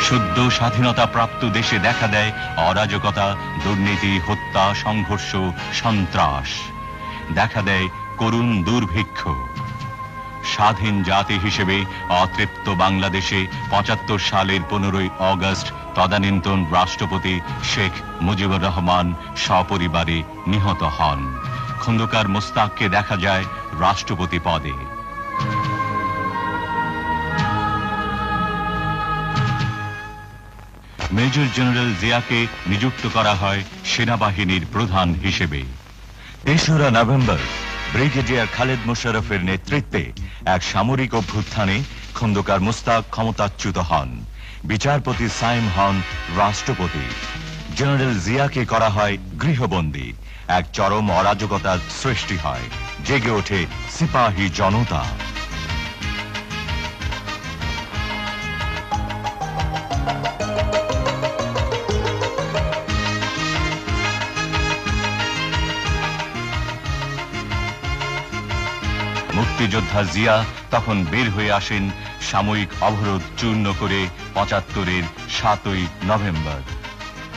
সদ্য স্বাধীনতা প্রাপ্ত দেশে দেখা দেয় অরাজকতা, দুর্নীতি, হত্যা, সংঘর্ষ, সন্ত্রাস। দেখা দেয় করুণ দুর্ভিক্ষ। স্বাধীন জাতি হিসেবে অতৃপ্ত বাংলাদেশে ৭৫ সালের ১৫ই অগস্ট তদানীন্তন রাষ্ট্রপতি শেখ মুজিবুর রহমান সপরিবারে নিহত হন। খন্দকার মোস্তাককে দেখা যায় রাষ্ট্রপতি পদে। মেজর জেনারেল জিয়াকে নিযুক্ত করা হয় সেনাবাহিনীর প্রধান হিসেবে। ৩রা নভেম্বর ব্রিগেডিয়ার খালেদ মোশাররফের নেতৃত্বে এক সামরিক অভ্যুত্থানে খন্দকার মোস্তাক ক্ষমতাচ্যুত হন। বিচারপতি সাইম হন রাষ্ট্রপতি। জেনারেল জিয়াকে করা হয় গৃহবন্দী। এক চরম অরাজকতার সৃষ্টি হয়। জেগে ওঠে সিপাহী জনতা। মুক্তিযোদ্ধা জিয়া তখন বের হয়ে আসেন সাময়িক অবরোধ চূর্ণ করে ৭৫-এর ৭ই নভেম্বর।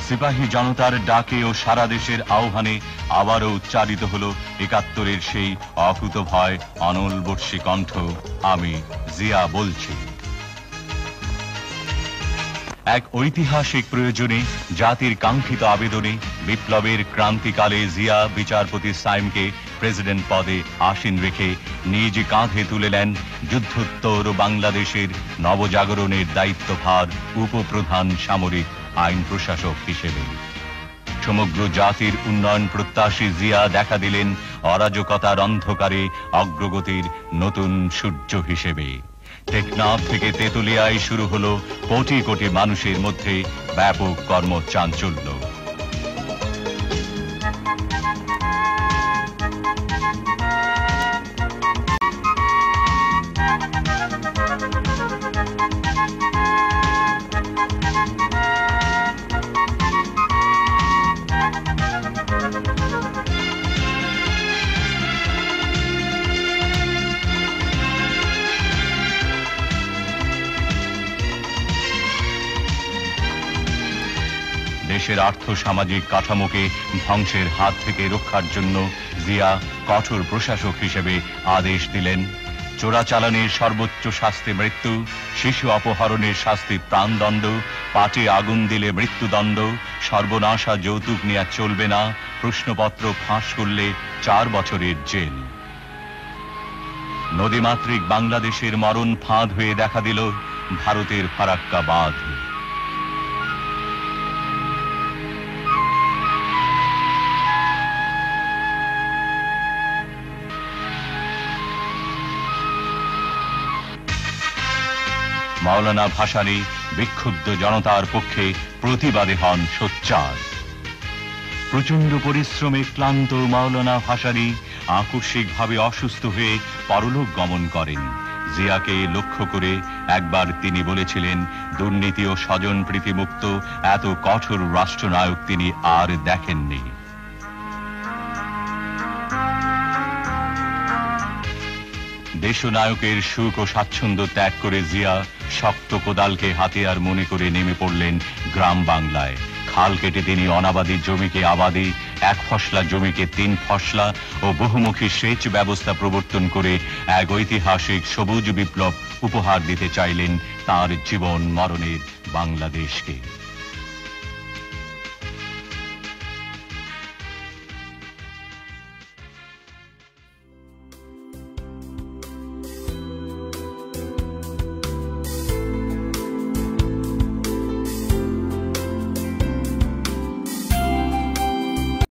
সিপাহী জনতার ডাকে ও সারা দেশের আহ্বানে আবারও উচ্চারিত হল ৭১-এর সেই অকুতভয় অনলবর্ষী কণ্ঠ, আমি জিয়া বলছি। এক ঐতিহাসিক প্রয়োজনে, জাতির কাঙ্ক্ষিত আবেদনে, বিপ্লবের ক্রান্তিকালে জিয়া বিচারপতি সাইমকে প্রেসিডেন্ট পদে আসীন রেখে নিজ কাঁধে তুলে নেন যুদ্ধোত্তর বাংলাদেশের নবজাগরণের দায়িত্বভার উপপ্রধান সামরিক আইন প্রশাসক হিসেবে। সমগ্র জাতির উন্নয়ন প্রত্যাশী জিয়া দেখা দিলেন অরাজকতার অন্ধকারে অগ্রগতির নতুন সূর্য হিসেবে। টেকনাফ থেকে তেতুলিয়ায় শুরু হলো কোটি কোটি মানুষের মধ্যে ব্যাপক কর্মচাঞ্চল্য। দেশের আর্থ সামাজিক কাঠামোকে ধ্বংসের হাত থেকে রক্ষার জন্য জিয়া কঠোর প্রশাসক হিসেবে আদেশ দিলেন, চোরাচালানের সর্বোচ্চ শাস্তি মৃত্যু, শিশু অপহরণের শাস্তি প্রাণদণ্ড, পাটে আগুন দিলে মৃত্যুদণ্ড, সর্বনাশা যৌতুক নেওয়া চলবে না, প্রশ্নপত্র ফাঁস করলে ৪ বছরের জেল। নদীমাতৃক বাংলাদেশের মরণ ফাঁদ হয়ে দেখা দিল ভারতের ফারাক্কা বাঁধ। মাওলানা ভাসানী বিক্ষুব্ধ জনতার পক্ষে প্রতিবাদে হন সোচ্চার। প্রচন্ড পরিশ্রমে ক্লান্ত মাওলানা ভাসানী আকস্মিকভাবে অসুস্থ হয়ে পরলোক গমন করেন। জিয়াকে লক্ষ্য করে একবার তিনি বলেছিলেন, দুর্নীতি ও স্বজন প্রীতিমুক্ত এত কঠোর রাষ্ট্রনায়ক তিনি আর দেখেননি। দেশনায়কের সুখ ও স্বাচ্ছন্দ্য ত্যাগ করে জিয়া শক্ত কোদালকে হাতিয়ার মনে করে নেমে পড়লেন গ্রাম বাংলায়। খাল কেটে তিনি অনাবাদী জমিকে আবাদি, ১ ফসলা জমিকে ৩ ফসলা ও বহুমুখী সেচ ব্যবস্থা প্রবর্তন করে এক ঐতিহাসিক সবুজ বিপ্লব উপহার দিতে চাইলেন তার জীবন মরণের বাংলাদেশকে।